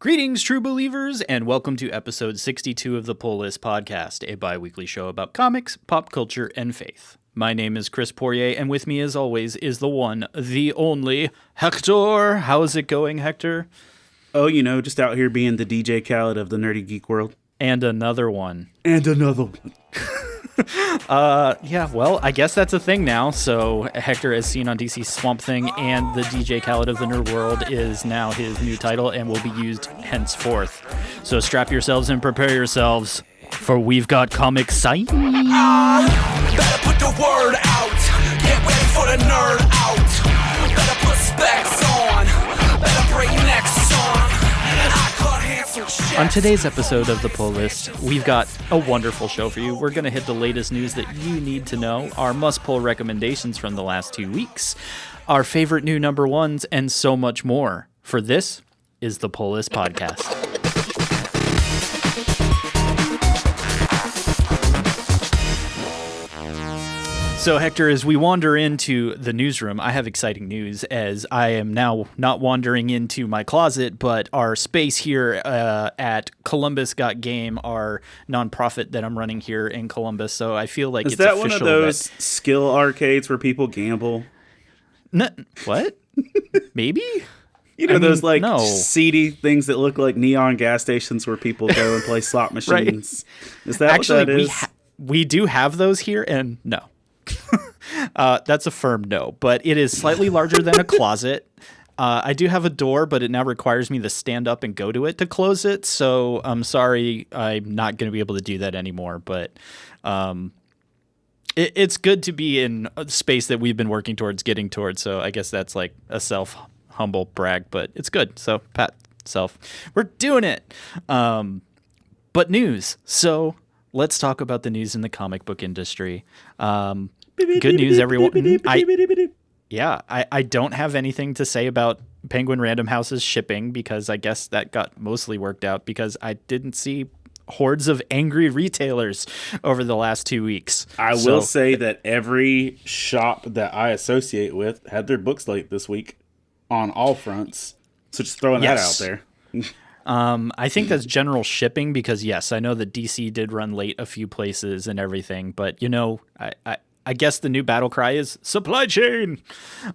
Greetings, true believers, and welcome to episode 62 of the Pull List Podcast, a bi-weekly show about comics, pop culture, and faith. My name is Chris Poirier, and with me, as always, is the one, the only, Hector. How's it going, Hector? Oh, just out here being the DJ Khaled of the nerdy geek world. And another one. And another one. Yeah, well, I guess that's a thing now. So Hector, as seen on DC Swamp Thing, and the DJ Khaled of the nerd world is now his new title and will be used henceforth. So strap yourselves and prepare yourselves, for we've got comic science. Better put the word out. Get ready for the nerd out. Better put specs on. Better bring next song. I cut handsome shit. On today's episode of The Pull List, we've got a wonderful show for you. We're going to hit the latest news that you need to know, our must-pull recommendations from the last 2 weeks, our favorite new number ones, and so much more. For this is The Pull List Podcast. So, Hector, as we wander into the newsroom, I have exciting news, as I am now not wandering into my closet, but our space here at Columbus Got Game, our nonprofit that I'm running here in Columbus. So I feel like Is it's that official. one of those skill arcades where people gamble? What? Maybe? Those no. seedy things that look like neon gas stations where people go and play slot machines. Right. Is that Actually, what that is? we do have those here, and no. That's a firm no, but it is slightly larger than a closet. I do have a door, but it now requires me to stand up and go to it to close it. So I'm sorry, I'm not going to be able to do that anymore. But it's good to be in a space that we've been working towards getting towards. So I guess that's like a humble brag, but it's good. So pat self, we're doing it. But news. So let's talk about the news in the comic book industry. Good news, everyone. I don't have anything to say about Penguin Random House's shipping, because I guess that got mostly worked out because I didn't see hordes of angry retailers over the last 2 weeks. I will say that every shop that I associate with had their books late this week on all fronts. So just throwing that out there. I think that's general shipping because, yes, I know that DC did run late a few places and everything, but, I guess the new battle cry is supply chain.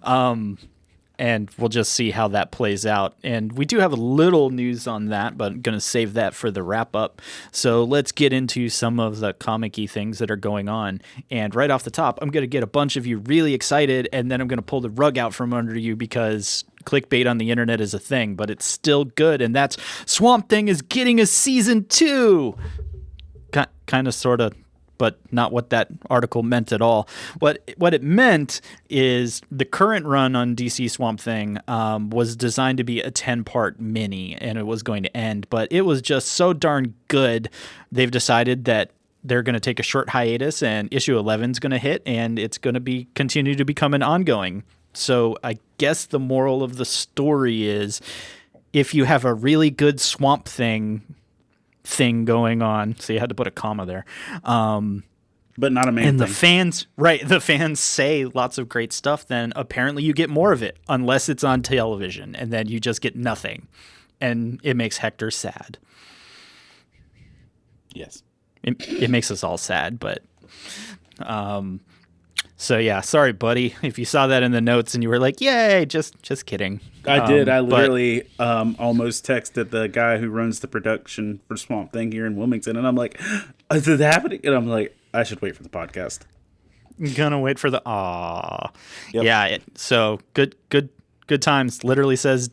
And we'll just see how that plays out. And we do have a little news on that, but I'm going to save that for the wrap up. So let's get into some of the comic-y things that are going on. And right off the top, I'm going to get a bunch of you really excited, and then I'm going to pull the rug out from under you because clickbait on the internet is a thing, but it's still good. And that's Swamp Thing is getting a season 2. Kind of, sort of, but not what that article meant at all. What it meant is the current run on DC Swamp Thing was designed to be a 10-part mini, and it was going to end, but it was just so darn good, they've decided that they're going to take a short hiatus, and issue 11 is going to hit, and it's going to continue to become an ongoing. So I guess the moral of the story is, if you have a really good Swamp Thing going on, so you had to put a comma there, but not a main and thing. the fans say lots of great stuff, then apparently you get more of it, unless it's on television, and then you just get nothing, and it makes Hector sad. Yes, it makes us all sad, but so yeah, sorry buddy if you saw that in the notes and you were like, yay, just kidding. I did. I literally almost texted the guy who runs the production for Swamp Thing here in Wilmington, and I'm like, is it happening? And I'm like, I should wait for the podcast. Gonna wait for the Yep. Yeah, so good times. Literally says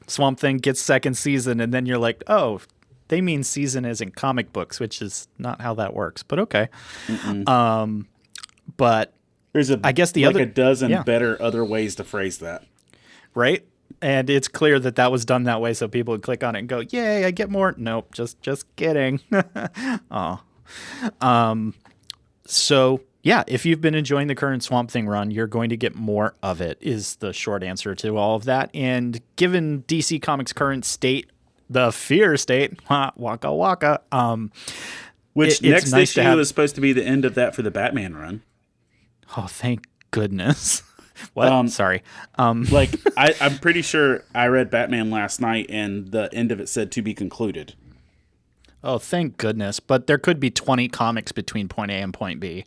Swamp Thing gets second season, and then you're like, oh, they mean season as in comic books, which is not how that works, but okay. But there's I guess a dozen better other ways to phrase that. Right? And it's clear that was done that way, so people would click on it and go, yay, I get more. Nope, just kidding. So yeah, if you've been enjoying the current Swamp Thing run, you're going to get more of it, is the short answer to all of that. And given DC Comics' current state, the fear state, waka waka, which next issue is supposed to be the end of that for the Batman run. Oh, thank goodness. What? Sorry. Like, I'm pretty sure I read Batman last night, and the end of it said to be concluded. Oh, thank goodness. But there could be 20 comics between point A and point B.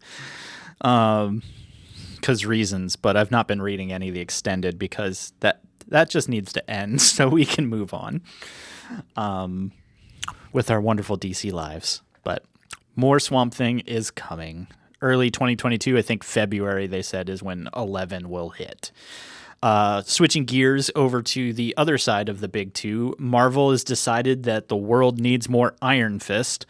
Because reasons. But I've not been reading any of the extended because that just needs to end so we can move on with our wonderful DC lives. But more Swamp Thing is coming. Early 2022, I think February, they said, is when 11 will hit. Switching gears over to the other side of the big two, Marvel has decided that the world needs more Iron Fist,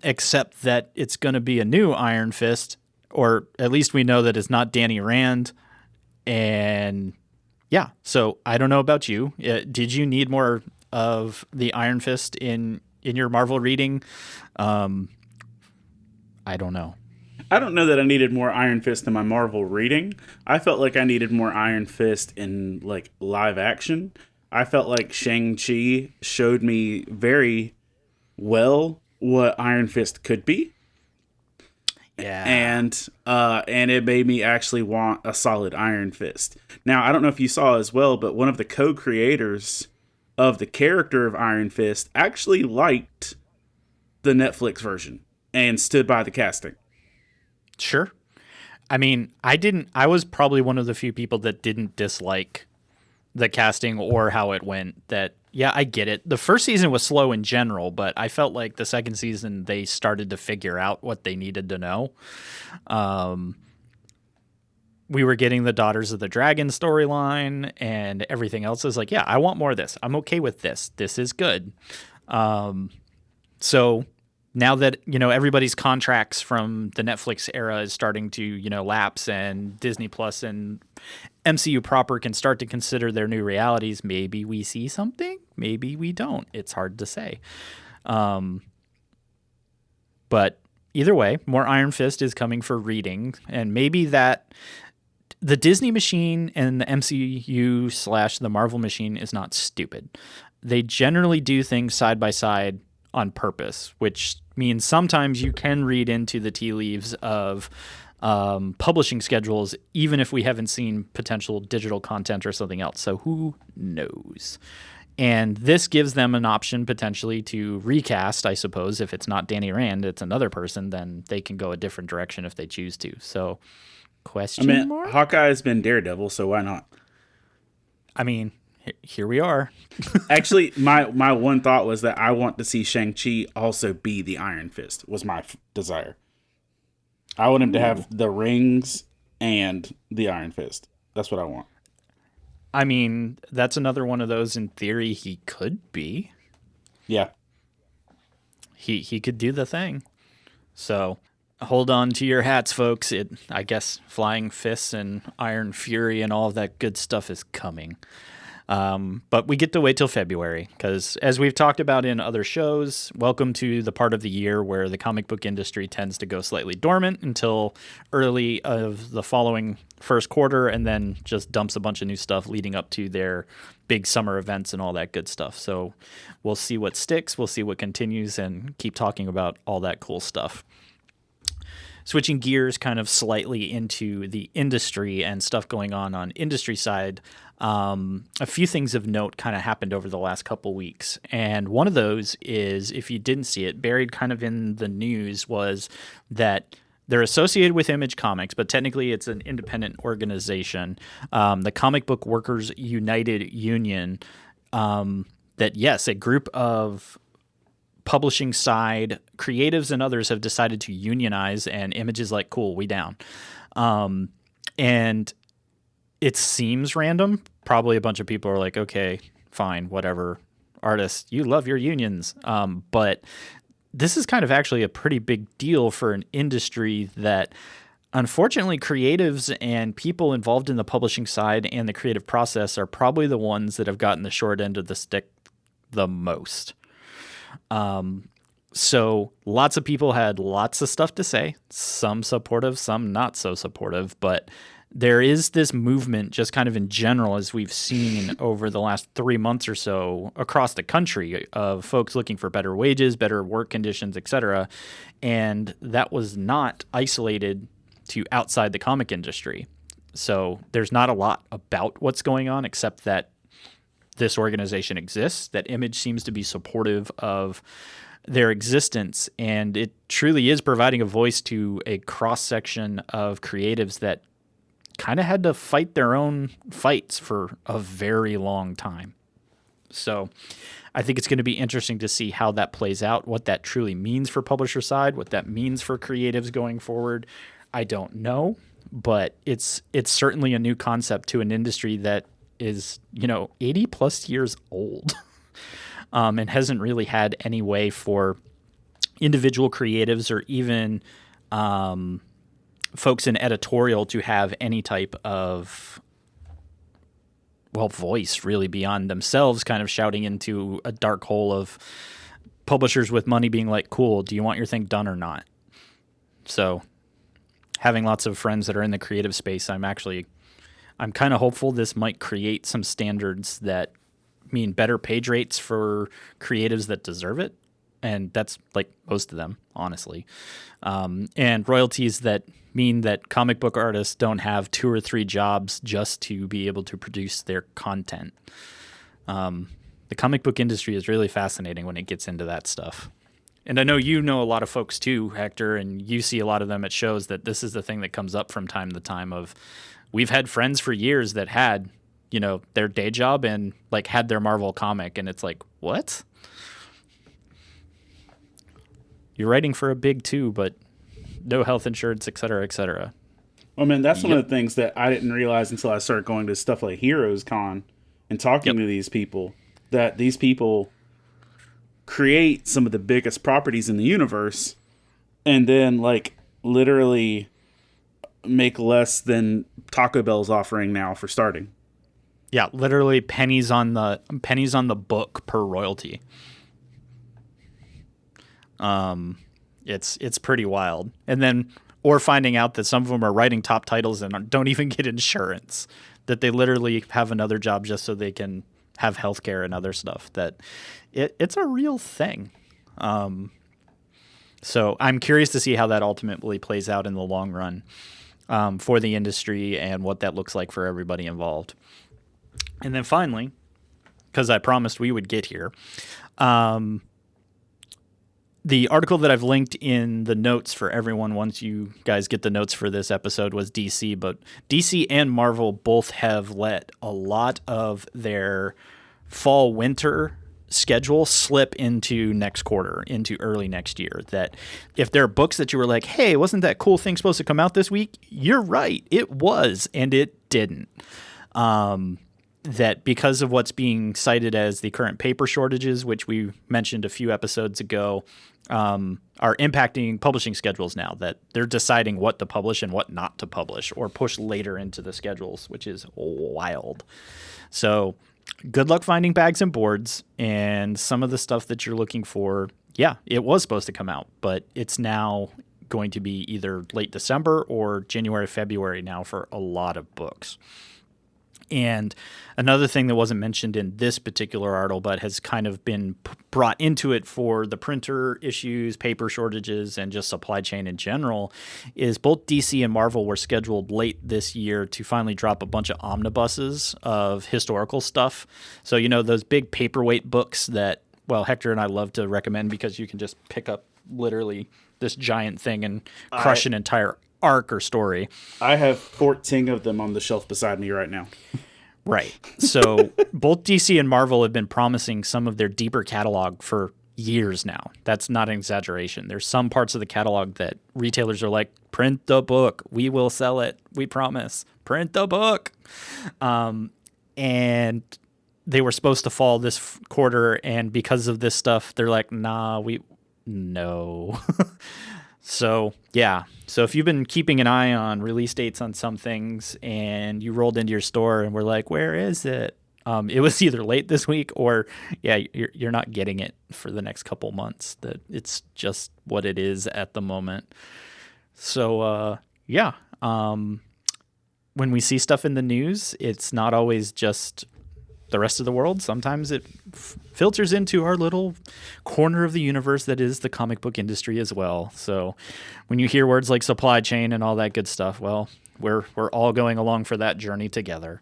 except that it's going to be a new Iron Fist, or at least we know that it's not Danny Rand. And yeah, so I don't know about you. Did you need more of the Iron Fist in your Marvel reading? I don't know. I don't know that I needed more Iron Fist in my Marvel reading. I felt like I needed more Iron Fist in like live action. I felt like Shang-Chi showed me very well what Iron Fist could be. Yeah. And it made me actually want a solid Iron Fist. Now, I don't know if you saw as well, but one of the co-creators of the character of Iron Fist actually liked the Netflix version and stood by the casting. Sure. I mean, I was probably one of the few people that didn't dislike the casting or how it went. That, yeah, I get it. The first season was slow in general, but I felt like the second season they started to figure out what they needed to know. We were getting the Daughters of the Dragon storyline and everything else. Is like, yeah, I want more of this. I'm okay with this. This is good. So now that, everybody's contracts from the Netflix era is starting to, lapse, and Disney Plus and MCU proper can start to consider their new realities, maybe we see something, maybe we don't. It's hard to say. But either way, more Iron Fist is coming for reading, and maybe that the Disney machine and the MCU / the Marvel machine is not stupid. They generally do things side by side on purpose, which means sometimes you can read into the tea leaves of publishing schedules, even if we haven't seen potential digital content or something else. So who knows? And this gives them an option potentially to recast, I suppose. If it's not Danny Rand, it's another person, then they can go a different direction if they choose to. So question mark? Hawkeye has been Daredevil, so why not? I mean, here we are. Actually, my one thought was that I want to see Shang-Chi also be the Iron Fist, was my desire. I want him to have the rings and the Iron Fist. That's what I want. I mean, that's another one of those, in theory, he could be. Yeah. He could do the thing. So hold on to your hats, folks. I guess Flying Fists and Iron Fury and all of that good stuff is coming. But we get to wait till February because, as we've talked about in other shows, welcome to the part of the year where the comic book industry tends to go slightly dormant until early of the following first quarter, and then just dumps a bunch of new stuff leading up to their big summer events and all that good stuff. So we'll see what sticks, we'll see what continues, and keep talking about all that cool stuff. Switching gears kind of slightly into the industry and stuff going on industry side, a few things of note kind of happened over the last couple weeks. And one of those is, if you didn't see it, buried kind of in the news, was that they're associated with Image Comics, but technically it's an independent organization, the Comic Book Workers United Union, that, yes, a group of publishing side creatives and others have decided to unionize, and Image is like, cool, we down. And it seems random. Probably a bunch of people are like, okay, fine, whatever. Artists, you love your unions. But this is kind of actually a pretty big deal for an industry that, unfortunately, creatives and people involved in the publishing side and the creative process are probably the ones that have gotten the short end of the stick the most. So lots of people had lots of stuff to say, some supportive, some not so supportive, but there is this movement just kind of in general, as we've seen over the last 3 months or so across the country, of folks looking for better wages, better work conditions, etc. And that was not isolated to outside the comic industry. So there's not a lot about what's going on except that this organization exists, that Image seems to be supportive of their existence, and it truly is providing a voice to a cross-section of creatives that kind of had to fight their own fights for a very long time. So I think it's going to be interesting to see how that plays out, what that truly means for publisher side, what that means for creatives going forward. I don't know, but it's certainly a new concept to an industry that is, 80 plus years old and hasn't really had any way for individual creatives or even folks in editorial to have any type of, voice really beyond themselves kind of shouting into a dark hole of publishers with money being like, cool, do you want your thing done or not? So having lots of friends that are in the creative space, I'm kind of hopeful this might create some standards that mean better page rates for creatives that deserve it. And that's like most of them, honestly. And royalties that mean that comic book artists don't have 2 or 3 jobs just to be able to produce their content. The comic book industry is really fascinating when it gets into that stuff. And I know you know a lot of folks too, Hector, and you see a lot of them at shows that this is the thing that comes up from time to time of, we've had friends for years that had, their day job and like had their Marvel comic, and it's like, what? You're writing for a big 2, but no health insurance, et cetera, et cetera. Well, man, that's one of the things that I didn't realize until I started going to stuff like Heroes Con and talking to these people, that these people create some of the biggest properties in the universe and then like literally make less than Taco Bell's offering now for starting. Yeah, literally pennies on the book per royalty. It's pretty wild. And then, or finding out that some of them are writing top titles and don't even get insurance, that they literally have another job just so they can have healthcare and other stuff. That it's a real thing. So I'm curious to see how that ultimately plays out in the long run for the industry and what that looks like for everybody involved. And then finally, because I promised we would get here, the article that I've linked in the notes for everyone once you guys get the notes for this episode was DC, but DC and Marvel both have let a lot of their fall-winter schedule slip into next quarter, into early next year. That if there are books that you were like, hey, wasn't that cool thing supposed to come out this week? You're right, it was, and it didn't. That because of what's being cited as the current paper shortages, which we mentioned a few episodes ago, are impacting publishing schedules now, that they're deciding what to publish and what not to publish or push later into the schedules, which is wild. So good luck finding bags and boards, and some of the stuff that you're looking for. Yeah, it was supposed to come out, but it's now going to be either late December or January, February now for a lot of books. And another thing that wasn't mentioned in this particular article, but has kind of been brought into it for the printer issues, paper shortages, and just supply chain in general, is both DC and Marvel were scheduled late this year to finally drop a bunch of omnibuses of historical stuff. So, those big paperweight books that, Hector and I love to recommend because you can just pick up literally this giant thing and crush an entire arc or story. I have 14 of them on the shelf beside me right now. Right. So both DC and Marvel have been promising some of their deeper catalog for years now. That's not an exaggeration. There's some parts of the catalog that retailers are like, print the book. We will sell it. We promise. Print the book. And they were supposed to fall this quarter, and because of this stuff, they're like, no. So, yeah. So if you've been keeping an eye on release dates on some things and you rolled into your store and were like, where is it? It was either late this week or, you're not getting it for the next couple months. That it's just what it is at the moment. So, when we see stuff in the news, it's not always just the rest of the world. Sometimes it filters into our little corner of the universe that is the comic book industry as well. So when you hear words like supply chain and all that good stuff, we're all going along for that journey together.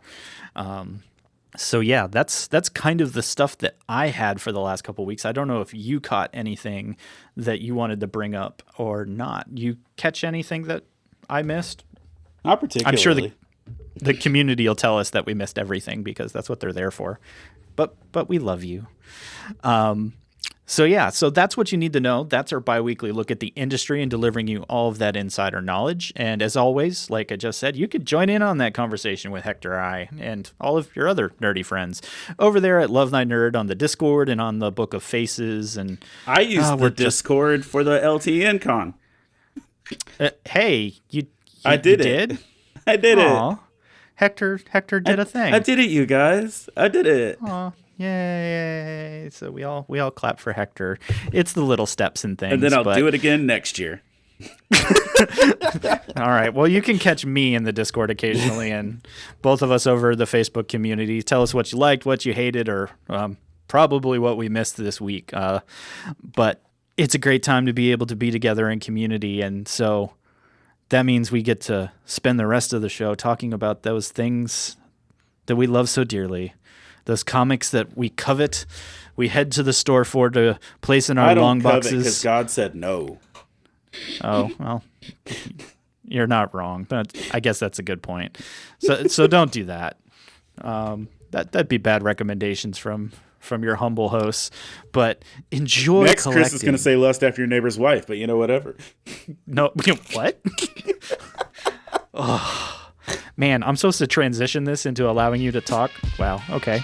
So yeah, that's kind of the stuff that I had for the last couple of weeks. I don't know if you caught anything that you wanted to bring up or not. You catch anything that I missed? Not particularly. I'm sure the community will tell us that we missed everything because that's what they're there for. But we love you. So that's what you need to know. That's our biweekly look at the industry and delivering you all of that insider knowledge. And as always, like I just said, you could join in on that conversation with Hector and all of your other nerdy friends over there at Love Night Nerd on the Discord and on the Book of Faces. And I used the Discord for the LTN con. Hey, I did it. I did it. Hector did a thing. I did it, you guys. I did it. Aw. Yay. So we all clap for Hector. It's the little steps and things. And then I'll do it again next year. All right. Well, you can catch me in the Discord occasionally and both of us over the Facebook community. Tell us what you liked, what you hated, or probably what we missed this week. But it's a great time to be able to be together in community. And so that means we get to spend the rest of the show talking about those things that we love so dearly. Those comics that we covet, we head to the store for to place in our long boxes. Because God said no. Oh, well, you're not wrong, but I guess that's a good point. So don't do that. That'd be bad recommendations from your humble hosts. But enjoy Next, collecting. Chris is going to say lust after your neighbor's wife, but whatever. No, what? Oh. Man, I'm supposed to transition this into allowing you to talk? Wow, okay.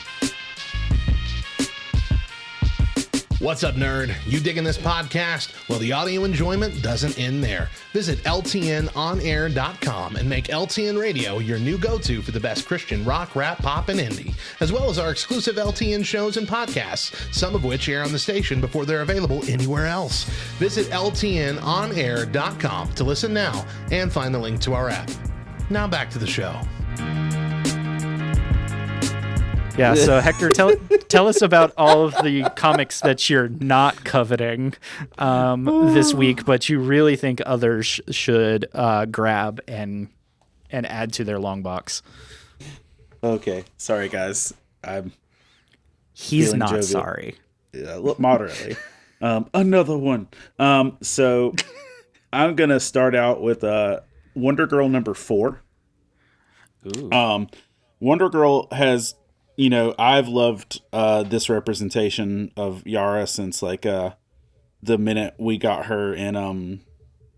What's up, nerd? You digging this podcast? Well, the audio enjoyment doesn't end there. Visit ltnonair.com and make LTN Radio your new go-to for the best Christian rock, rap, pop, and indie, as well as our exclusive LTN shows and podcasts, some of which air on the station before they're available anywhere else. Visit ltnonair.com to listen now and find the link to our app. Now back to the show. Yeah, so Hector, tell us about all of the comics that you're not coveting this week, but you really think others should grab and add to their long box. Okay, sorry guys. He's not jovial. sorry. Yeah, moderately. Another one. So I'm gonna start out with Wonder Girl number 4. Ooh. Wonder Girl has, I've loved this representation of Yara since like the minute we got her in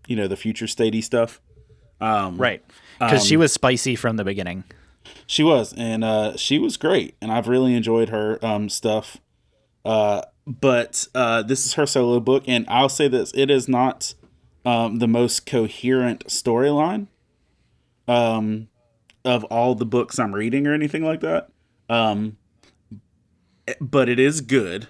the future statey stuff. Right. Because she was spicy from the beginning. She was, and she was great, and I've really enjoyed her stuff. But this is her solo book, and I'll say this: it is not the most coherent storyline of all the books I'm reading or anything like that. But it is good.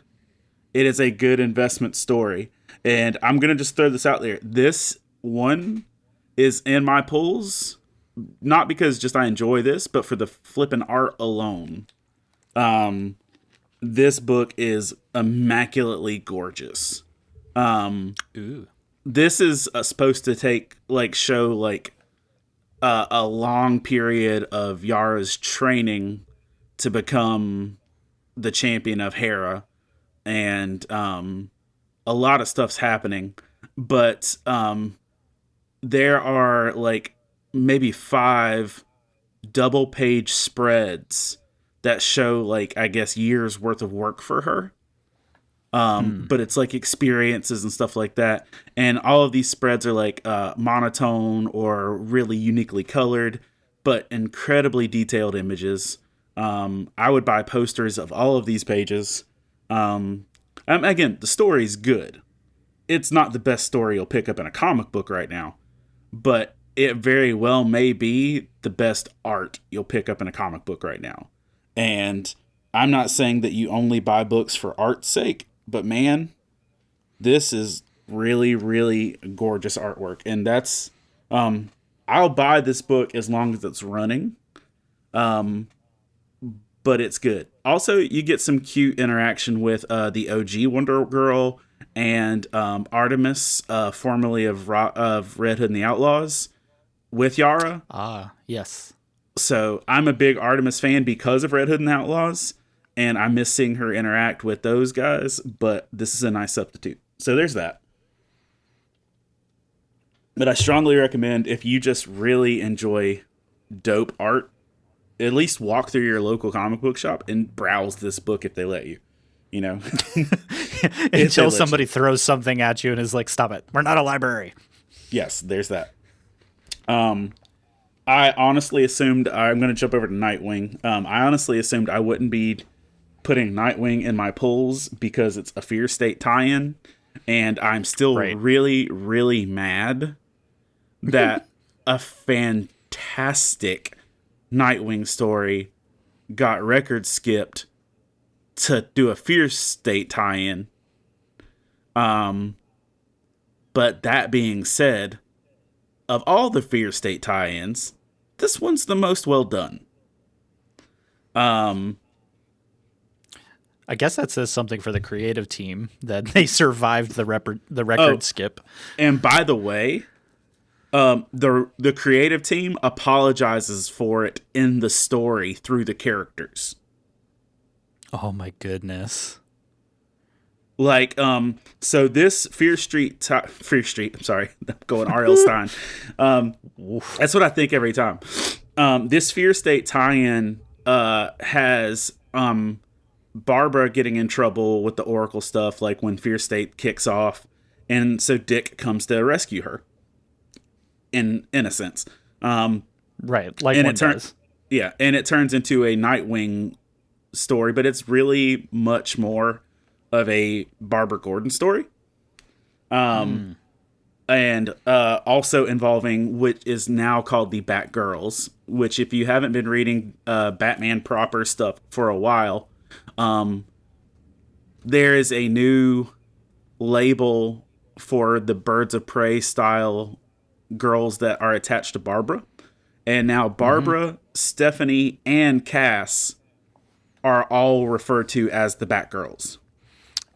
It is a good investment story, and I'm gonna just throw this out there. This one is in my pulls, not because just I enjoy this, but for the flippin' art alone. This book is immaculately gorgeous. Ooh. This is supposed to show a long period of Yara's training to become the champion of Hera, and a lot of stuff's happening, but there are maybe 5 double page spreads that show I guess years worth of work for her. But it's experiences and stuff like that. And all of these spreads are monotone or really uniquely colored, but incredibly detailed images. I would buy posters of all of these pages. Again, the story's good. It's not the best story you'll pick up in a comic book right now, but it very well may be the best art you'll pick up in a comic book right now. And I'm not saying that you only buy books for art's sake, but man, this is really, really gorgeous artwork. And that's, I'll buy this book as long as it's running. But it's good. Also, you get some cute interaction with the OG Wonder Girl and Artemis, formerly of Red Hood and the Outlaws. with Yara. Ah, yes. So I'm a big Artemis fan because of Red Hood and the Outlaws, and I miss seeing her interact with those guys, but this is a nice substitute. So there's that. But I strongly recommend, if you just really enjoy dope art, at least walk through your local comic book shop and browse this book if they let you. You know? Until somebody throws something at you and is like, stop it. We're not a library. Yes, there's that. I honestly assumed, I'm going to jump over to Nightwing. I honestly assumed I wouldn't be putting Nightwing in my pulls because it's a Fear State tie-in. And I'm still really, really mad that a fantastic Nightwing story got record skipped to do a Fear State tie-in. But that being said, of all the Fear State tie-ins, this one's the most well done. I guess that says something for the creative team that they survived the record skip. And by the way, the creative team apologizes for it in the story through the characters. Oh my goodness. Like, so this Fear Street, I'm sorry, I'm going R.L. Stein. That's what I think every time. This Fear State tie-in has Barbara getting in trouble with the Oracle stuff, like when Fear State kicks off, and so Dick comes to rescue her. In a sense, right? Like, and it does. Yeah, and it turns into a Nightwing story, but it's really much more of a Barbara Gordon story. And also involving what is now called the Batgirls, which, if you haven't been reading Batman proper stuff for a while, there is a new label for the Birds of Prey style girls that are attached to Barbara. And now Barbara, Stephanie, and Cass are all referred to as the Batgirls.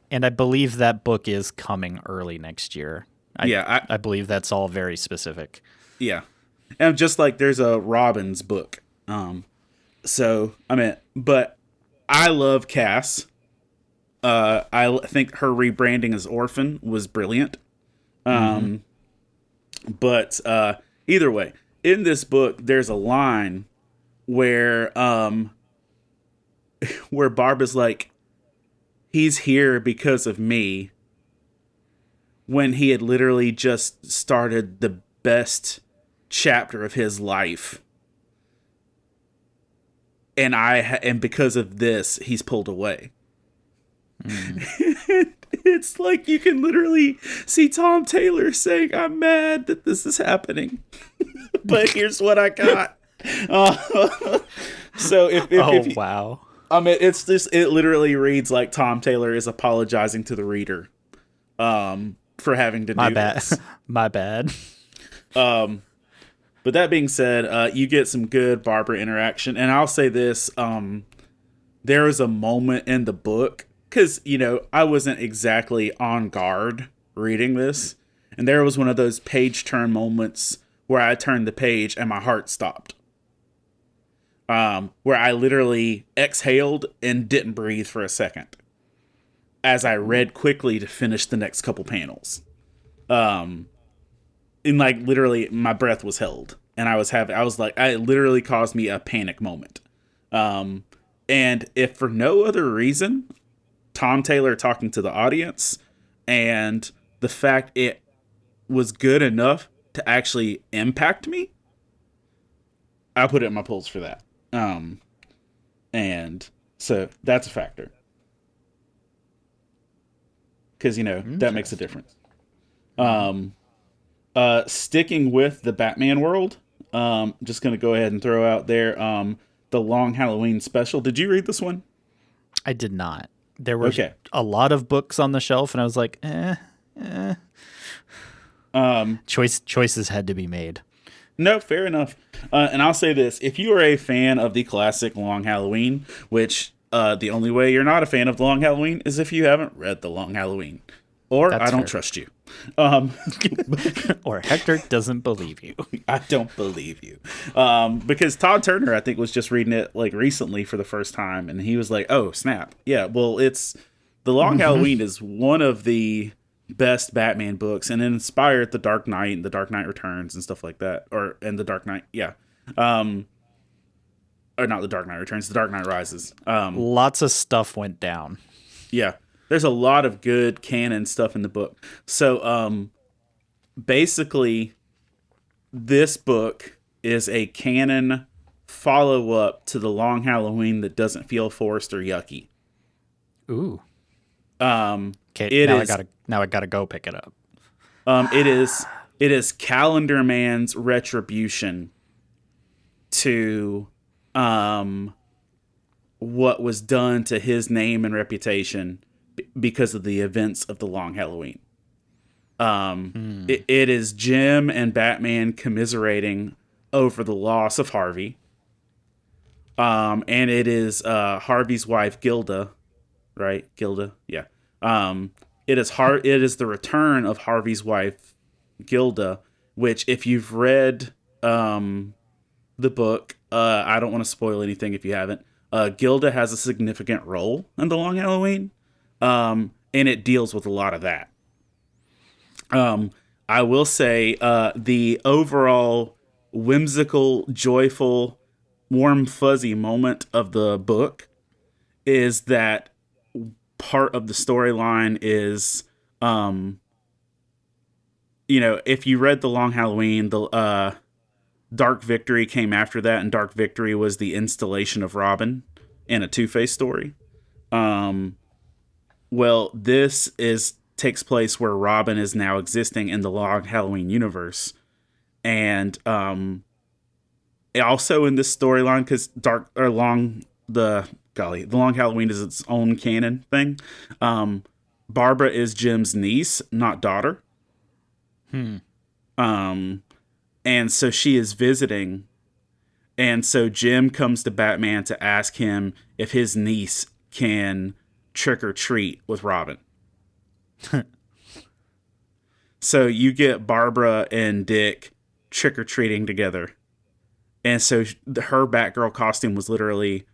And I believe that book is coming early next year. I believe that's all very specific. Yeah. And just like there's a Robin's book. So, I mean, but I love Cass. I think her rebranding as Orphan was brilliant. But either way, in this book, there's a line where Barbara's like, he's here because of me, when he had literally just started the best chapter of his life. And because of this, he's pulled away. It's like you can literally see Tom Taylor saying, I'm mad that this is happening, but here's what I got. So if wow. I mean, it literally reads like Tom Taylor is apologizing to the reader for having to do this. My bad. But that being said, you get some good Barbara interaction. And I'll say this, there is a moment in the book, because, you know, I wasn't exactly on guard reading this. And there was one of those page turn moments where I turned the page and my heart stopped. Where I literally exhaled and didn't breathe for a second as I read quickly to finish the next couple panels. And like literally my breath was held, and it literally caused me a panic moment. And if for no other reason, Tom Taylor talking to the audience and the fact it was good enough to actually impact me, I put it in my pulls for that. And so that's a factor. Because, you know, that makes a difference. Sticking with the Batman world, just going to go ahead and throw out there the Long Halloween special. Did you read this one? I did not. There were a lot of books on the shelf, and I was like, choices had to be made. No, fair enough. And I'll say this. If you are a fan of the classic Long Halloween, which the only way you're not a fan of The Long Halloween is if you haven't read The Long Halloween. or That's I don't fair. trust you. Or Hector doesn't believe you. I don't believe you. Because Todd Turner, I think, was just reading it like recently for the first time, and he was like, "Oh, snap. Yeah, well, it's The Long Halloween is one of the best Batman books, and it inspired The Dark Knight and The Dark Knight Returns and stuff like that. And The Dark Knight, yeah. Or not The Dark Knight Returns, The Dark Knight Rises. Lots of stuff went down. Yeah. There's a lot of good canon stuff in the book. So, basically, this book is a canon follow-up to The Long Halloween that doesn't feel forced or yucky. Ooh. Okay, It now is- I gotta go pick it up. It is Calendar Man's retribution to what was done to his name and reputation because of the events of The Long Halloween. It is Jim and Batman commiserating over the loss of Harvey. And it is Harvey's wife Gilda, right? Gilda, yeah. It is the return of Harvey's wife Gilda, which if you've read the book, I don't want to spoil anything if you haven't. Gilda has a significant role in The Long Halloween, and it deals with a lot of that. I will say the overall whimsical, joyful, warm, fuzzy moment of the book is that part of the storyline is, if you read The Long Halloween, the Dark Victory came after that, and Dark Victory was the installation of Robin in a Two-Face story. Well, this takes place where Robin is now existing in the Long Halloween universe, and also in this storyline, because The Long Halloween is its own canon thing. Barbara is Jim's niece, not daughter. And so she is visiting, and so Jim comes to Batman to ask him if his niece can trick or treat with Robin. So you get Barbara and Dick trick or treating together, and so her Batgirl costume was literally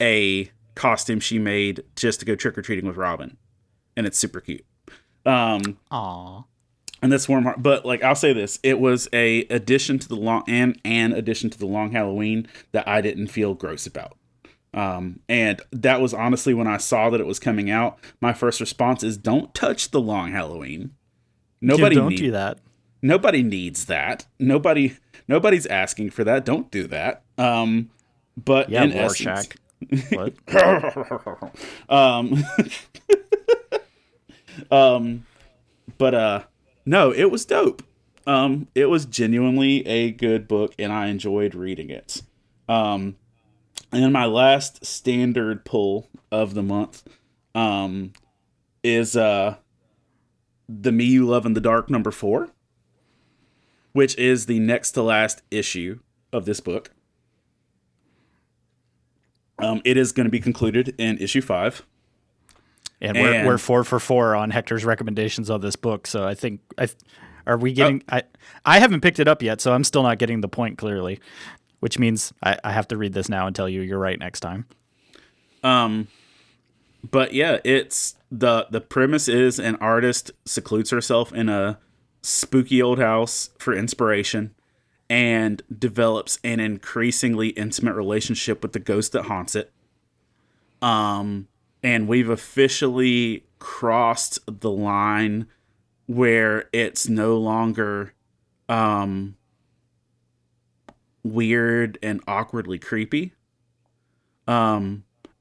a costume she made just to go trick or treating with Robin, and it's super cute. Aww. And that's warm heart. But like, I'll say this: it was an addition to the Long Halloween that I didn't feel gross about. And that was honestly when I saw that it was coming out. My first response is, "Don't touch the Long Halloween." Don't do that. Nobody needs that. Nobody's asking for that. Don't do that. But Yeah, in Rorschach. essence, What? but no, it was dope. It was genuinely a good book, and I enjoyed reading it. And then my last standard pull of the month is The Me You Love in the Dark #4, which is the next to last issue of this book. It is going to be concluded in issue 5. And we're 4 for 4 on Hector's recommendations of this book. So I think are we getting? I haven't picked it up yet, so I'm still not getting the point clearly, which means I have to read this now and tell you you're right next time. But yeah, it's the premise is an artist secludes herself in a spooky old house for inspiration and develops an increasingly intimate relationship with the ghost that haunts it. And we've officially crossed the line where it's no longer weird and awkwardly creepy.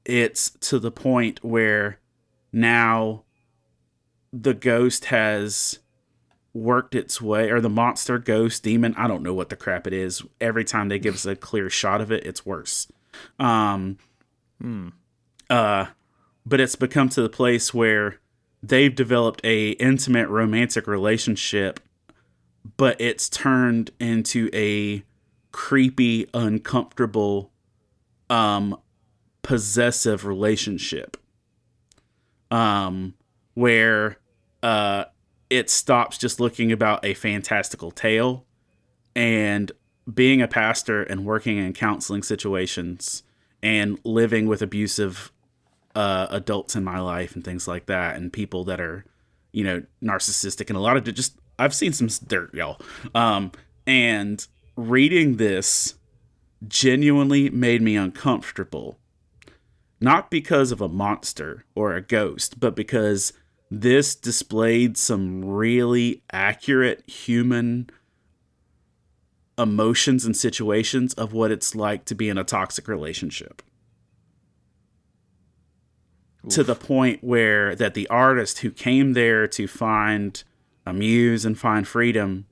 It's to the point where now the ghost has worked its way, or the monster, ghost, demon, I don't know what the crap it is. Every time they give us a clear shot of it, it's worse. But it's become to the place where they've developed a intimate romantic relationship, but it's turned into a creepy, uncomfortable, possessive relationship. Where it stops just looking about a fantastical tale, and being a pastor and working in counseling situations and living with abusive adults in my life and things like that, and people that are, narcissistic, and a lot of just, I've seen some dirt, y'all. And reading this genuinely made me uncomfortable. Not because of a monster or a ghost, but because this displayed some really accurate human emotions and situations of what it's like to be in a toxic relationship. Oof. To the point where that the artist who came there to find a muse and find freedom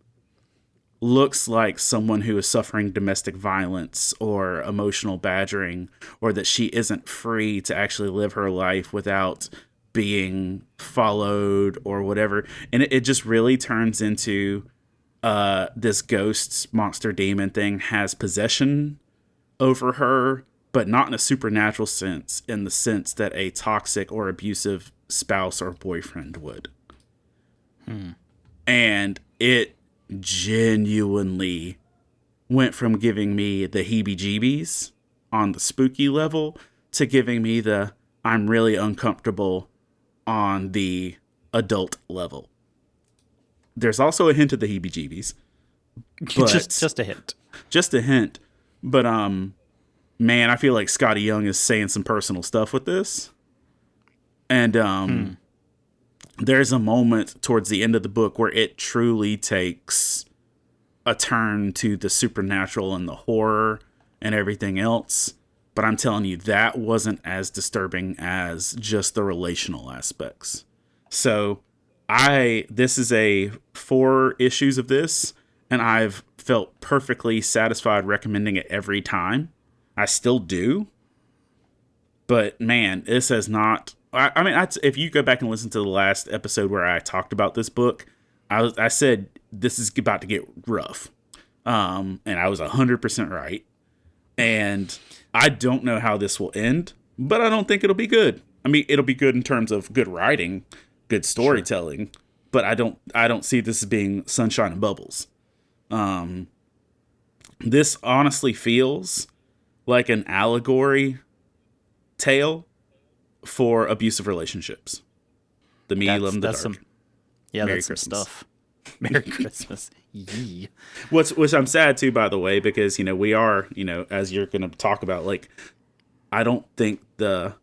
looks like someone who is suffering domestic violence or emotional badgering, or that she isn't free to actually live her life without being followed or whatever. And it just really turns into this ghost monster demon thing has possession over her, but not in a supernatural sense, in the sense that a toxic or abusive spouse or boyfriend would. And it genuinely went from giving me the heebie-jeebies on the spooky level to giving me the I'm really uncomfortable on the adult level. There's also a hint of the heebie-jeebies. just a hint. Just a hint. But man, I feel like Scotty Young is saying some personal stuff with this. And there's a moment towards the end of the book where it truly takes a turn to the supernatural and the horror and everything else. But I'm telling you, that wasn't as disturbing as just the relational aspects. So this is 4 issues of this, and I've felt perfectly satisfied recommending it every time. I still do. But man, this has not... I mean, if you go back and listen to the last episode where I talked about this book, I said this is about to get rough. And I was 100% right. And I don't know how this will end, but I don't think it'll be good. I mean, it'll be good in terms of good writing, good storytelling, sure. But I don't see this as being sunshine and bubbles. This honestly feels like an allegory tale for abusive relationships. The me, love, and the dark. Merry that's Christmas. Some stuff. Merry Christmas. Yee. Which I'm sad too, by the way, because we are, as you're going to talk about, like, I don't think the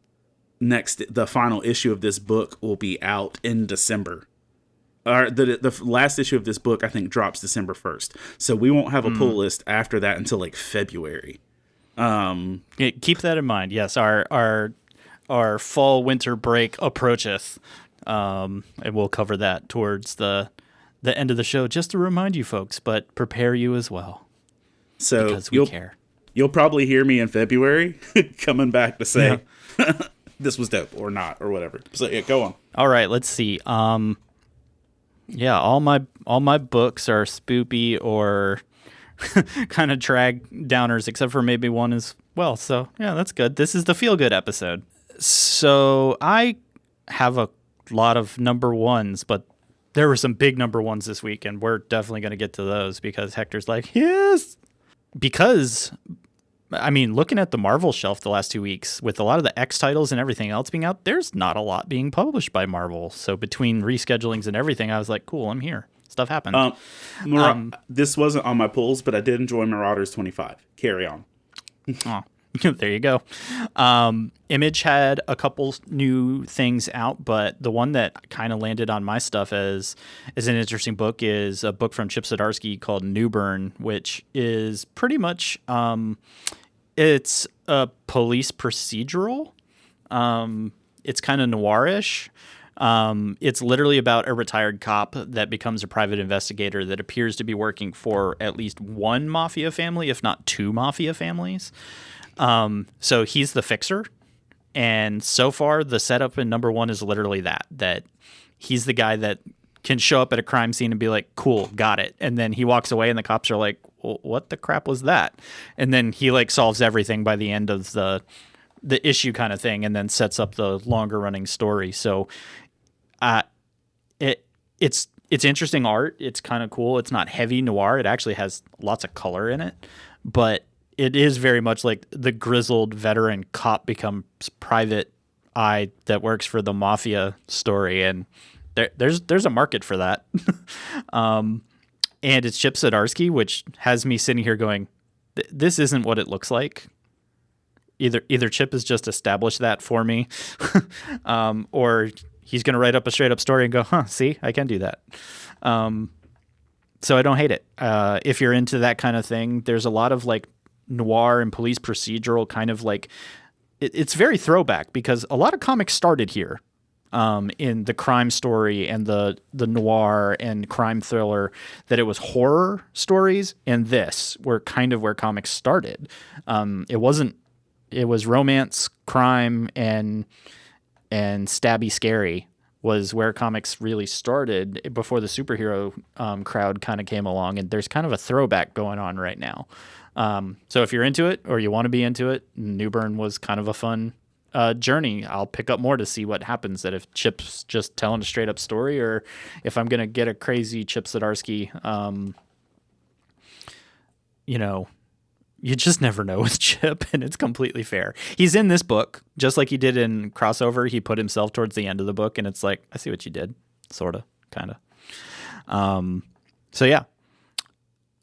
final issue of this book will be out in December. Or the last issue of this book, I think, drops December 1st. So we won't have a pull list after that until like February. Keep that in mind. Yes, our fall winter break approacheth, and we'll cover that towards the end of the show, just to remind you folks, but prepare you as well. So because we care. You'll probably hear me in February coming back to say this was dope or not or whatever. So yeah, go on. All right, let's see. All my books are spoopy or kind of drag downers, except for maybe one as well. So yeah, that's good. This is the feel good episode. So I have a lot of number ones, but there were some big number ones this week, and we're definitely going to get to those because Hector's like, yes. Because, I mean, looking at the Marvel shelf the last 2 weeks, with a lot of the X titles and everything else being out, there's not a lot being published by Marvel. So between reschedulings and everything, I was like, cool, I'm here. Stuff happened. This wasn't on my pulls, but I did enjoy Marauders 25. Carry on. Oh. There you go. Image had a couple new things out, but the one that kind of landed on my stuff as an interesting book is a book from Chip Zdarsky called Newburn, which is pretty much it's a police procedural. It's kind of noirish. It's literally about a retired cop that becomes a private investigator that appears to be working for at least one mafia family, if not 2 mafia families. So he's the fixer. And so far, the setup in number 1 is literally that he's the guy that can show up at a crime scene and be like, cool, got it. And then he walks away and the cops are like, well, what the crap was that? And then he like solves everything by the end of the issue kind of thing, and then sets up the longer running story. So, it it's interesting art. It's kind of cool. It's not heavy noir. It actually has lots of color in it, but it is very much like the grizzled veteran cop becomes private eye that works for the mafia story, and there's a market for that. And it's Chip Zdarsky, which has me sitting here going, this isn't what it looks like. Either Chip has just established that for me, or he's going to write up a straight up story and go, see, I can do that. So I don't hate it. If you're into that kind of thing, there's a lot of like noir and police procedural kind of like, it's very throwback because a lot of comics started here. In the crime story and the noir and crime thriller, that it was horror stories, and this were kind of where comics started. It was romance, crime, and stabby scary was where comics really started before the superhero crowd kind of came along, and there's kind of a throwback going on right now. So if you're into it or you want to be into it, Newburn was kind of a fun journey. I'll pick up more to see what happens, that if Chip's just telling a straight up story or if I'm going to get a crazy Chip Zdarsky, you just never know with Chip, and it's completely fair. He's in this book, just like he did in Crossover. He put himself towards the end of the book, and it's like, I see what you did, sort of, kind of. So yeah,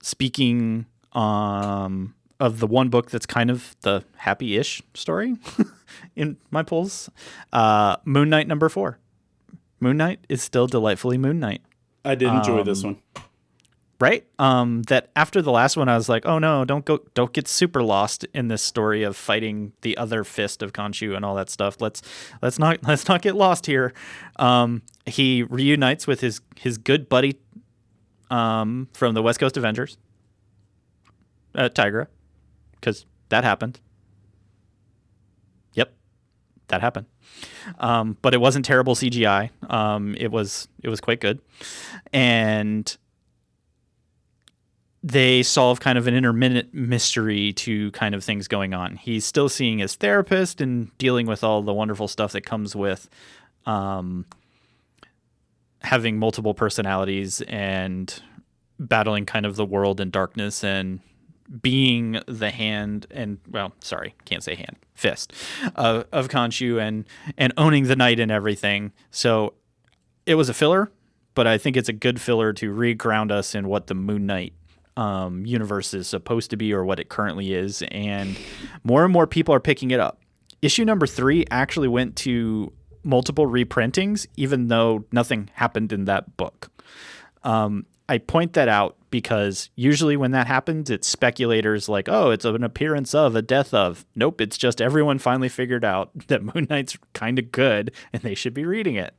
speaking of the one book that's kind of the happy-ish story in my polls, Moon Knight number 4. Moon Knight is still delightfully Moon Knight. I did enjoy this one. Right? That after the last one, I was like, oh no, don't get super lost in this story of fighting the other fist of Khonshu and all that stuff. Let's not get lost here. He reunites with his good buddy from the West Coast Avengers, Tigra, because that happened. Yep, that happened. But it wasn't terrible CGI. It was quite good, and they solve kind of an intermittent mystery to kind of things going on. He's still seeing his therapist and dealing with all the wonderful stuff that comes with having multiple personalities and battling kind of the world in darkness and being the hand and, well, sorry, can't say hand, fist of Khonshu and owning the night and everything. So it was a filler, but I think it's a good filler to re-ground us in what the Moon Knight universe is supposed to be, or what it currently is, and more people are picking it up. Issue number 3 actually went to multiple reprintings, even though nothing happened in that book. I point that out because usually when that happens, it's speculators like, oh, it's an appearance of, a death of. Nope, it's just everyone finally figured out that Moon Knight's kind of good and they should be reading it.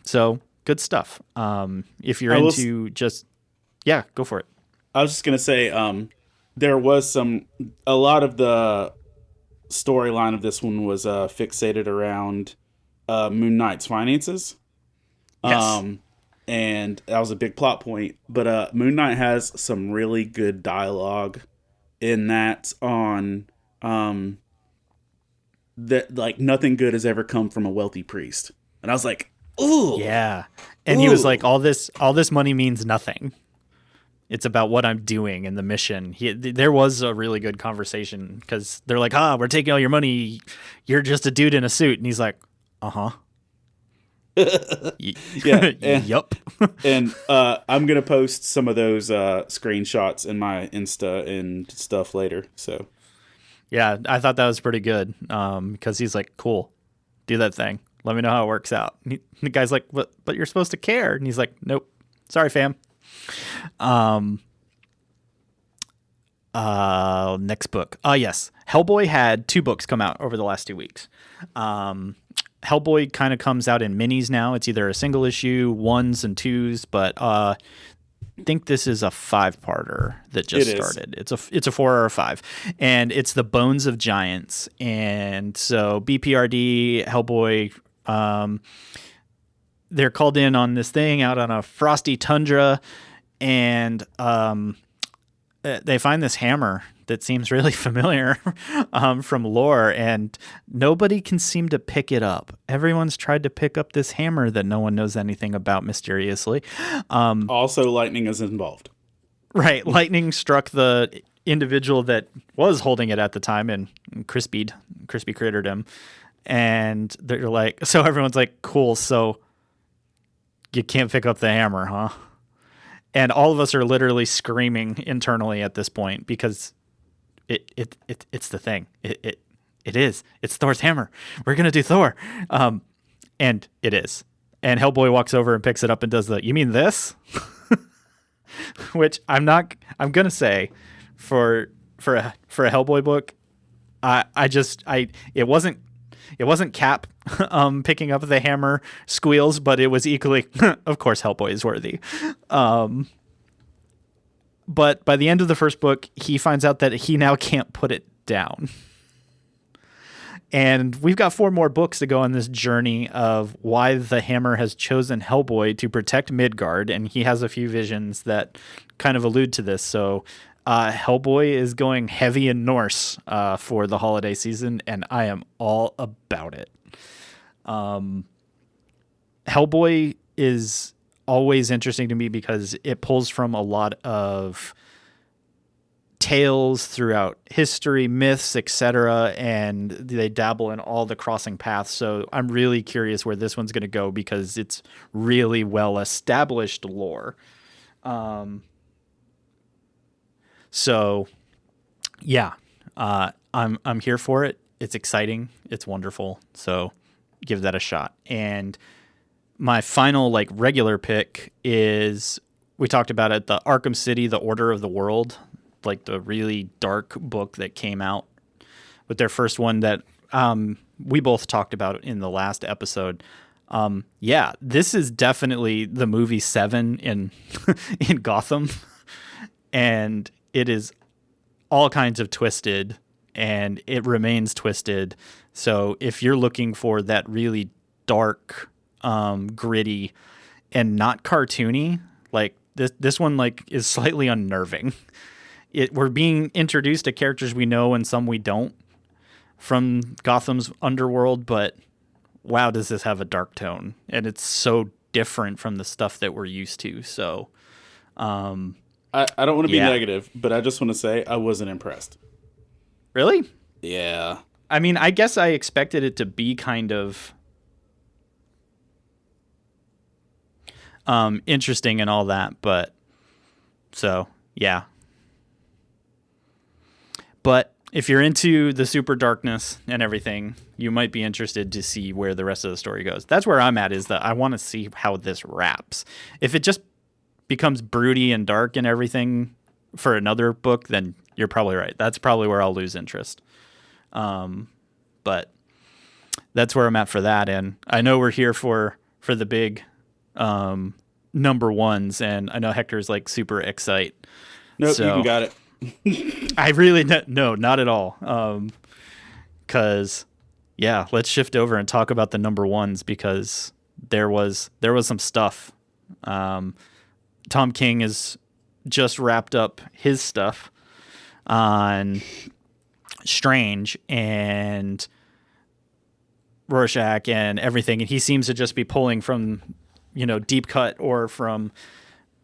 So good stuff. If you're into just... Yeah, go for it. I was just going to say, there was a lot of the storyline of this one was fixated around Moon Knight's finances. Yes. And that was a big plot point. But Moon Knight has some really good dialogue in that on that, like, nothing good has ever come from a wealthy priest. And I was like, ooh. Yeah. And he was like, all this money means nothing. It's about what I'm doing and the mission. There was a really good conversation because they're like, we're taking all your money. You're just a dude in a suit. And he's like, uh-huh. Yeah. Yup. And I'm going to post some of those screenshots in my Insta and stuff later. So, yeah, I thought that was pretty good because he's like, cool, do that thing. Let me know how it works out. And the guy's like, but you're supposed to care. And he's like, nope. Sorry, fam. Next book. Yes. Hellboy had 2 books come out over the last 2 weeks. Hellboy kind of comes out in minis now. It's either a single issue, 1s and 2s, but I think this is a 5-parter that just started. It's a 4 or a 5, and it's the Bones of Giants. And so BPRD, Hellboy, they're called in on this thing out on a frosty tundra, and they find this hammer that seems really familiar from lore, and nobody can seem to pick it up. Everyone's tried to pick up this hammer that no one knows anything about mysteriously. Also, lightning is involved. Right. Lightning struck the individual that was holding it at the time and crispy crittered him. And they're like, so everyone's like, cool. So you can't pick up the hammer, huh? And all of us are literally screaming internally at this point because it's the thing. It is. It's Thor's hammer. We're going to do Thor. And it is. And Hellboy walks over and picks it up and does you mean this? Which I'm going to say for a Hellboy book, it wasn't Cap picking up the hammer squeals, but it was equally, of course, Hellboy is worthy. But by the end of the first book, he finds out that he now can't put it down. And we've got 4 more books to go on this journey of why the Hammer has chosen Hellboy to protect Midgard, and he has a few visions that kind of allude to this. So Hellboy is going heavy in Norse for the holiday season, and I am all about it. Hellboy is always interesting to me because it pulls from a lot of tales throughout history, myths, etc., and they dabble in all the crossing paths. So I'm really curious where this one's going to go because it's really well established lore. So yeah, I'm here for it. It's exciting. It's wonderful. So give that a shot. And my final regular pick is, we talked about it, the Arkham City, The Order of the World, the really dark book that came out with their first one that we both talked about in the last episode. Yeah, this is definitely the movie 7 in in Gotham, and it is all kinds of twisted, and it remains twisted. So if you're looking for that really dark, gritty, and not cartoony, this one is slightly unnerving. We're being introduced to characters we know and some we don't from Gotham's underworld, but wow, does this have a dark tone? And it's so different from the stuff that we're used to. So, I don't want to be negative, but I just want to say I wasn't impressed. Really? Yeah. I mean, I guess I expected it to be kind of interesting and all that, but so yeah. But if you're into the super darkness and everything, you might be interested to see where the rest of the story goes. That's where I'm at, is that I want to see how this wraps. If it just becomes broody and dark and everything for another book, then you're probably right. That's probably where I'll lose interest. But that's where I'm at for that. And I know we're here for the big number ones, and I know Hector's super excited. Nope, so, you got it. I really no, not at all. Because yeah, let's shift over and talk about the number ones, because there was some stuff. Tom King has just wrapped up his stuff on Strange and Rorschach and everything, and he seems to just be pulling from deep cut or from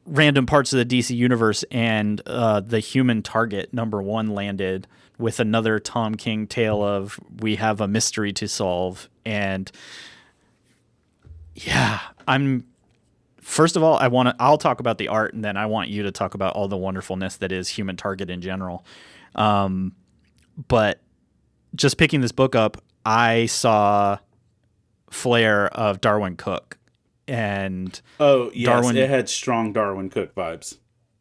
random parts of the DC universe. And the Human Target #1 landed with another Tom King tale of, we have a mystery to solve. And yeah, first of all, I'll talk about the art, and then I want you to talk about all the wonderfulness that is Human Target in general. But just picking this book up, I saw flair of Darwin Cook. And oh yes, it had strong Darwin Cook vibes.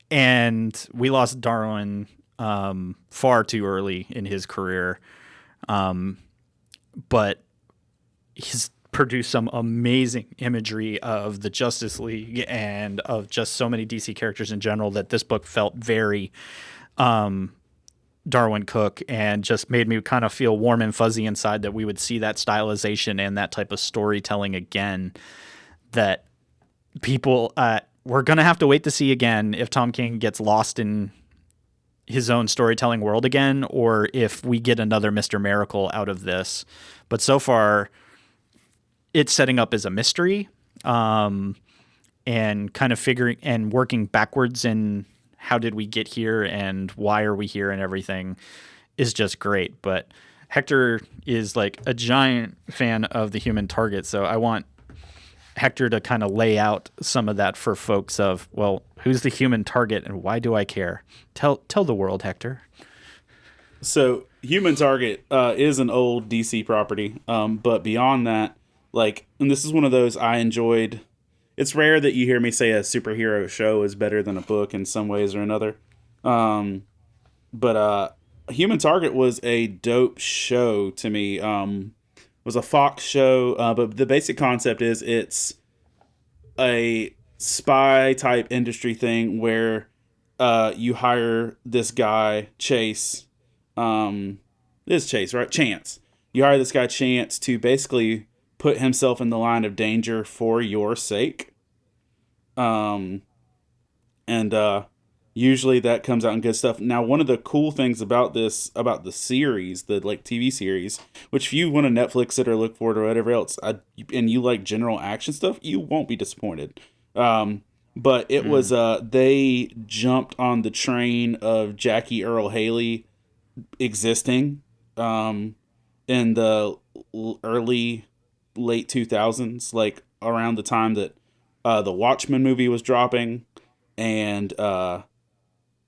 And we lost Darwin far too early in his career, but he's produced some amazing imagery of the Justice League and of just so many DC characters in general, that this book felt very Darwin Cook, and just made me kind of feel warm and fuzzy inside that we would see that stylization and that type of storytelling again, that people we're going to have to wait to see again if Tom King gets lost in his own storytelling world again, or if we get another Mr. Miracle out of this. But so far, it's setting up as a mystery, and kind of figuring and working backwards in how did we get here and why are we here and everything is just great. But Hector is like a giant fan of the Human Target, so I want Hector to kind of lay out some of that for folks of, well, who's the Human Target and why do I care? Tell the world, Hector. So Human Target is an old DC property, but beyond that, like, and this is one of those I enjoyed. It's rare that you hear me say a superhero show is better than a book in some ways or another. But Human Target was a dope show to me. It was a Fox show, but the basic concept is it's a spy type industry thing where you hire this guy, Chase. It is Chase, right? Chance. You hire this guy, Chance, to basically put himself in the line of danger for your sake. Usually that comes out in good stuff. Now, one of the cool things about this, about the series, the like TV series, which if you want to Netflix it or look for it or whatever else, and you like general action stuff, you won't be disappointed. But it was, they jumped on the train of Jackie Earl Haley existing, in the late 2000s, like around the time that the Watchmen movie was dropping, and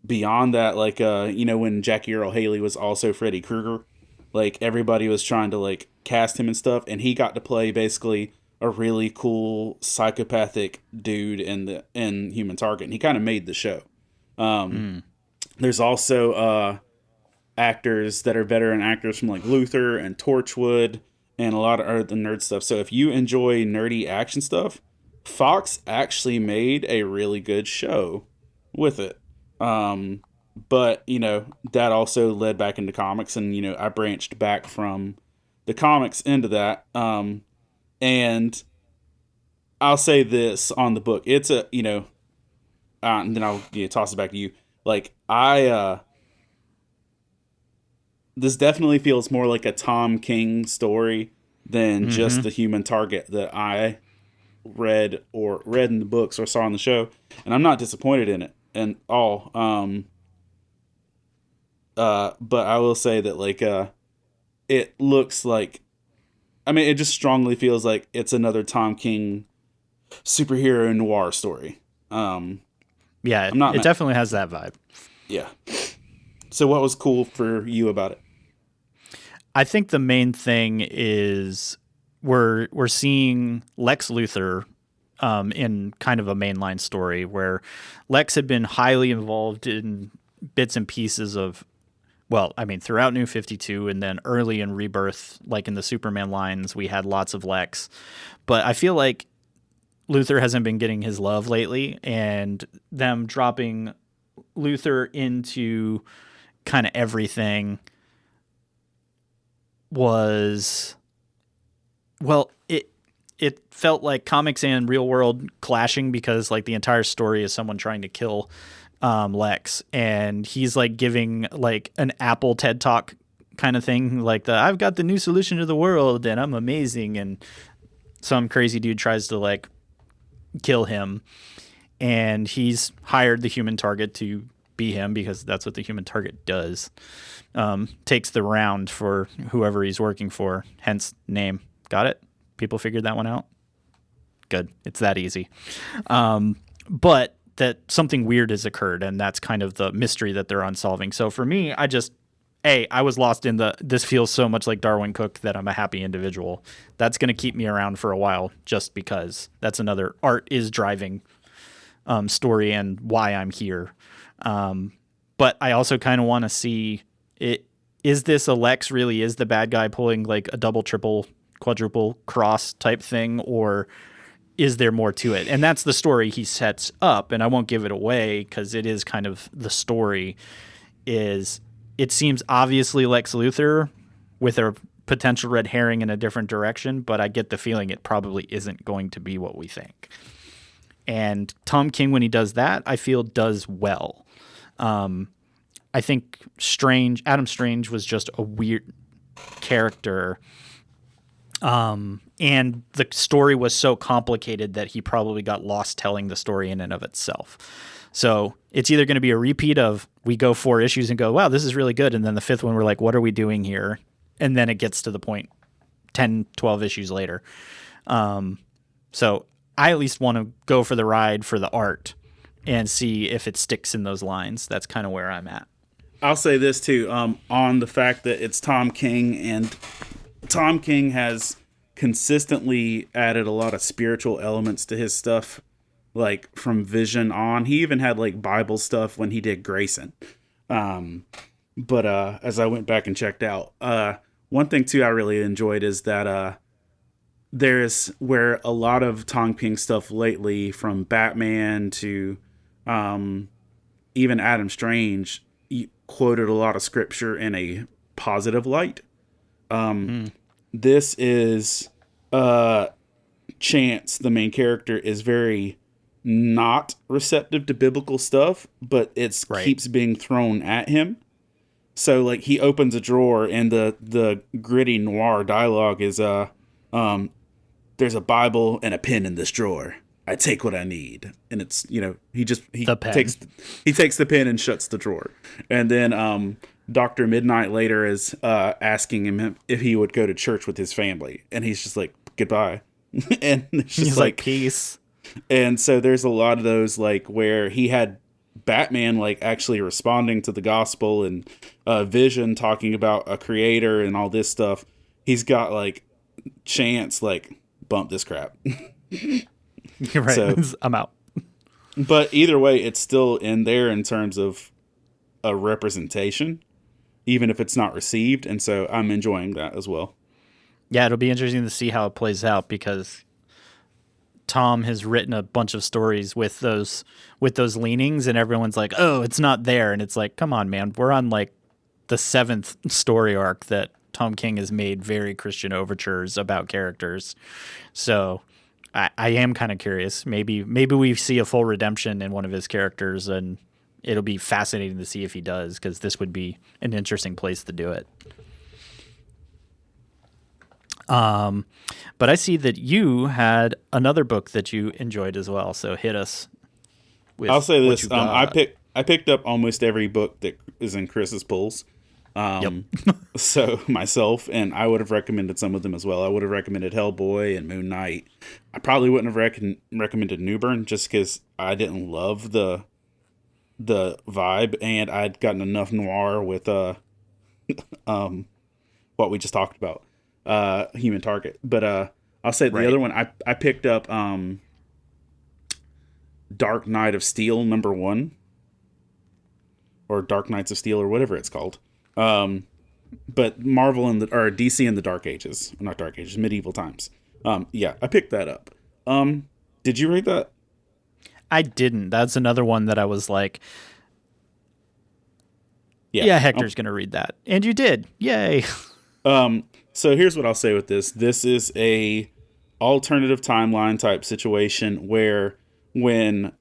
beyond that, like when Jackie Earl Haley was also Freddy Krueger, like everybody was trying to like cast him and stuff, and he got to play basically a really cool psychopathic dude in Human Target, and he kind of made the show. There's also actors that are veteran actors from like Luther and Torchwood and a lot of other nerd stuff. So if you enjoy nerdy action stuff, Fox actually made a really good show with it. But that also led back into comics, and I branched back from the comics into that. And I'll say this on the book, it's a and then I'll toss it back to you. Like this definitely feels more like a Tom King story than just the Human Target that I read in the books or saw on the show, and I'm not disappointed in it at all. But I will say that like it looks like, it just strongly feels like it's another Tom King superhero noir story. Yeah, it definitely has that vibe. Yeah. So what was cool for you about it? I think the main thing is we're seeing Lex Luthor in kind of a mainline story where Lex had been highly involved in bits and pieces of, throughout New 52 and then early in Rebirth, like in the Superman lines, we had lots of Lex. But I feel like Luthor hasn't been getting his love lately, and them dropping Luthor into kind of everything was, it felt like comics and real world clashing, because like the entire story is someone trying to kill Lex, and he's like giving like an Apple TED Talk kind of thing, like I've got the new solution to the world and I'm amazing, and some crazy dude tries to like kill him, and he's hired the Human Target to be him because that's what the Human Target does. Takes the round for whoever he's working for, hence name. Got it? People figured that one out? Good. It's that easy. But that something weird has occurred, and that's kind of the mystery that they're unsolving. So for me, I was lost in this feels so much like Darwin Cook that I'm a happy individual. That's going to keep me around for a while, just because that's another art is driving story and why I'm here. But I also kind of want to see it. Is this a Lex really is the bad guy pulling like a double, triple, quadruple cross type thing, or is there more to it? And that's the story he sets up, and I won't give it away because it is kind of the story. It seems obviously Lex Luthor with a potential red herring in a different direction, but I get the feeling it probably isn't going to be what we think. And Tom King, when he does that, I feel does well. I I think Adam Strange was just a weird character. And the story was so complicated that he probably got lost telling the story in and of itself. So it's either going to be a repeat of we go 4 issues and go, wow, this is really good. And then the 5th one, we're like, what are we doing here? And then it gets to the point 10, 12 issues later. So I at least want to go for the ride for the art and see if it sticks in those lines. That's kind of where I'm at. I'll say this too, on the fact that it's Tom King, and Tom King has consistently added a lot of spiritual elements to his stuff, like from Vision on. He even had like Bible stuff when he did Grayson. But as I went back and checked out, one thing too I really enjoyed is that there's where a lot of Tom King stuff lately, from Batman to even Adam Strange, quoted a lot of scripture in a positive light. This is Chance, the main character, is very not receptive to biblical stuff, but it keeps being thrown at him. So like he opens a drawer and the gritty noir dialogue is there's a Bible and a pen in this drawer. I take what I need. And it's, he takes the pen and shuts the drawer. And then Dr. Midnight later is asking him if he would go to church with his family. And he's just like, goodbye. And it's just he's like, peace. And so there's a lot of those, like, where he had Batman, like, actually responding to the gospel, and Vision talking about a creator and all this stuff. He's got, like, Chance, like, bump this crap. You're right. So, I'm out. But either way, it's still in there in terms of a representation, even if it's not received. And so I'm enjoying that as well. Yeah, it'll be interesting to see how it plays out, because Tom has written a bunch of stories with those leanings, and everyone's like, oh, it's not there. And it's like, come on, man. We're on like the 7th story arc that Tom King has made very Christian overtures about characters. So I am kind of curious. Maybe we see a full redemption in one of his characters, and it'll be fascinating to see if he does, because this would be an interesting place to do it. But I see that you had another book that you enjoyed as well. So hit us with I'll say this. What you got. I picked up almost every book that is in Chris's pulls. So myself, and I would have recommended some of them as well. I would have recommended Hellboy and Moon Knight. I probably wouldn't have recommended Newburn, just because I didn't love the vibe, and I'd gotten enough noir with what we just talked about. Human Target. But I'll say the other one, I picked up Dark Knight of Steel #1, or Dark Knights of Steel, or whatever it's called. But Marvel or DC in the Dark Ages, not Dark Ages, Medieval Times. Yeah, I picked that up. Did you read that? I didn't. That's another one that I was like, yeah, Hector's going to read that. And you did. Yay. So here's what I'll say with this. This is a alternative timeline type situation where when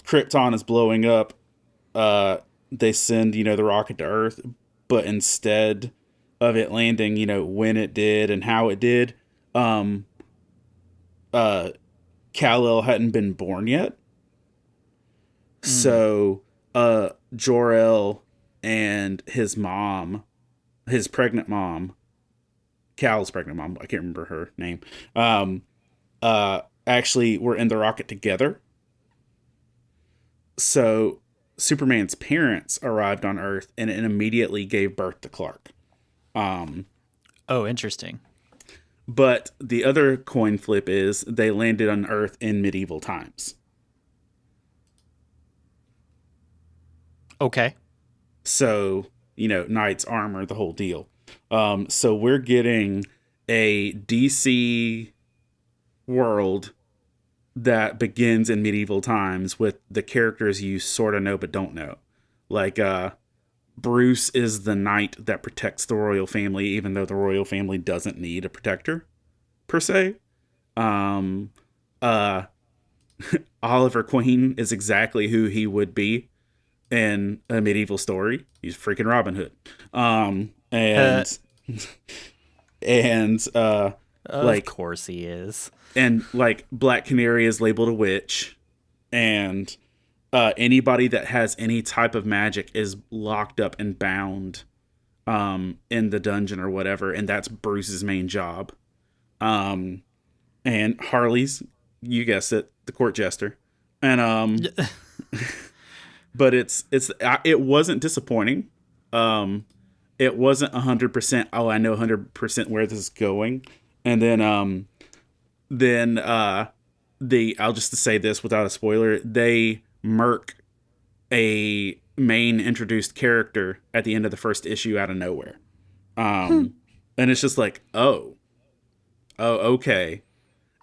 Krypton is blowing up, they send, the rocket to Earth, but instead of it landing, when it did and how it did, Kal-El hadn't been born yet. So Jor-El and his mom, his pregnant mom, Cal's pregnant mom, I can't remember her name, actually were in the rocket together. So Superman's parents arrived on Earth and immediately gave birth to Clark. Oh, interesting. But the other coin flip is they landed on Earth in medieval times. Okay. So, knights, armor, the whole deal. So we're getting a DC world that begins in medieval times with the characters you sort of know but don't know. Like, Bruce is the knight that protects the royal family, even though the royal family doesn't need a protector, per se. Oliver Queen is exactly who he would be. in a medieval story. He's freaking Robin Hood. And of course he is. And like Black Canary is labeled a witch, and anybody that has any type of magic is locked up and bound in the dungeon or whatever, and that's Bruce's main job. And Harley's, you guessed it, the court jester. And but it wasn't disappointing. It wasn't 100%. Oh, I know 100% where this is going. And then I'll just say this without a spoiler, they murk a main introduced character at the end of the first issue out of nowhere. And it's just like, oh, okay.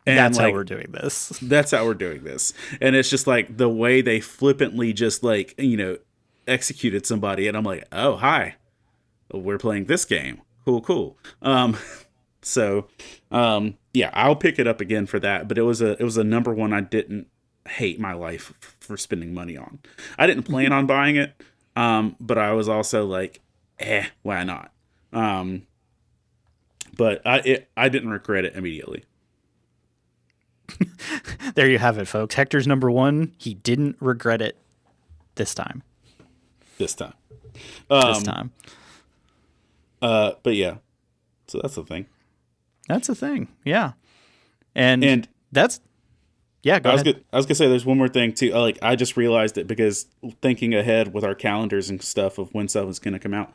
And that's how we're doing this. That's how we're doing this. And it's just like the way they flippantly just like, executed somebody. And I'm like, oh, hi, we're playing this game. Cool. So, yeah, I'll pick it up again for that. But it was a number one I didn't hate my life for spending money on. I didn't plan on buying it, but I was also like, why not? But I didn't regret it immediately. There you have it, folks. Hector's number one. He didn't regret it this time. This time. But yeah, so that's the thing. That's a thing, yeah. And that's, yeah, go ahead. I was gonna say there's one more thing too. Like I just realized it because thinking ahead with our calendars and stuff of when stuff is gonna come out.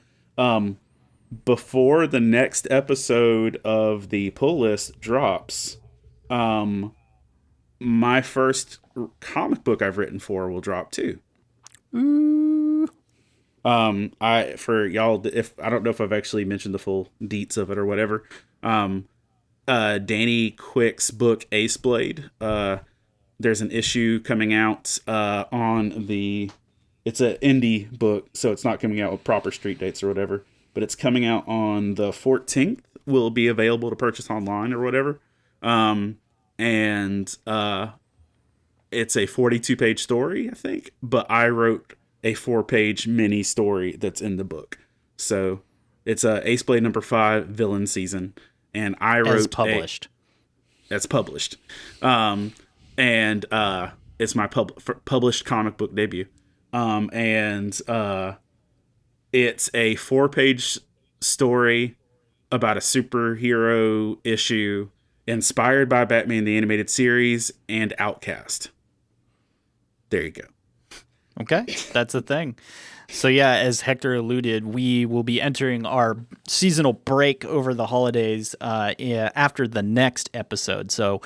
Before the next episode of the pull list drops, my first comic book I've written for will drop too. Ooh. For y'all, if I don't know if I've actually mentioned the full deets of it or whatever. Danny Quick's book Ace Blade. There's an issue coming out it's an indie book, so it's not coming out with proper street dates or whatever, but it's coming out on the 14th. Will be available to purchase online or whatever. And it's a 42-page story, I think, but I wrote a 4-page mini story that's in the book. So it's Ace Blade number 5, Villain Season. And I wrote... That's published. And it's my published comic book debut. And it's a 4-page story about a superhero issue inspired by Batman the Animated Series and Outcast. There you go. Okay, that's a thing. So yeah, as Hector alluded, we will be entering our seasonal break over the holidays after the next episode. So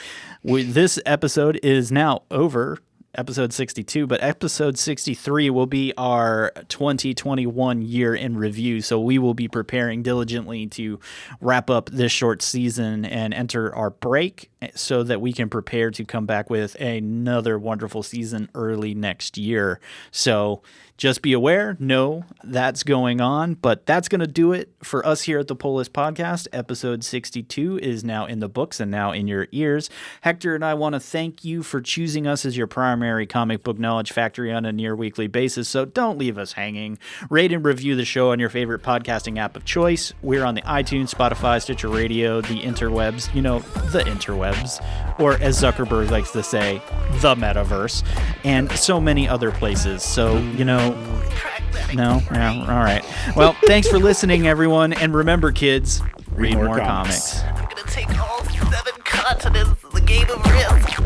this episode is now over, episode 62, but episode 63 will be our 2021 year in review. So we will be preparing diligently to wrap up this short season and enter our break so that we can prepare to come back with another wonderful season early next year. So just be aware, no, that's going on, but that's going to do it for us here at the Pull List Podcast. Episode 62 is now in the books and now in your ears. Hector and I want to thank you for choosing us as your primary comic book knowledge factory on a near weekly basis, so don't leave us hanging. Rate and review the show on your favorite podcasting app of choice. We're on the iTunes, Spotify, Stitcher Radio, the interwebs, the interwebs, or as Zuckerberg likes to say, the metaverse, and so many other places. So, no? Yeah, all right. Well, thanks for listening, everyone. And remember, kids, read more comics. I'm gonna take all 7 continents, the game of risk.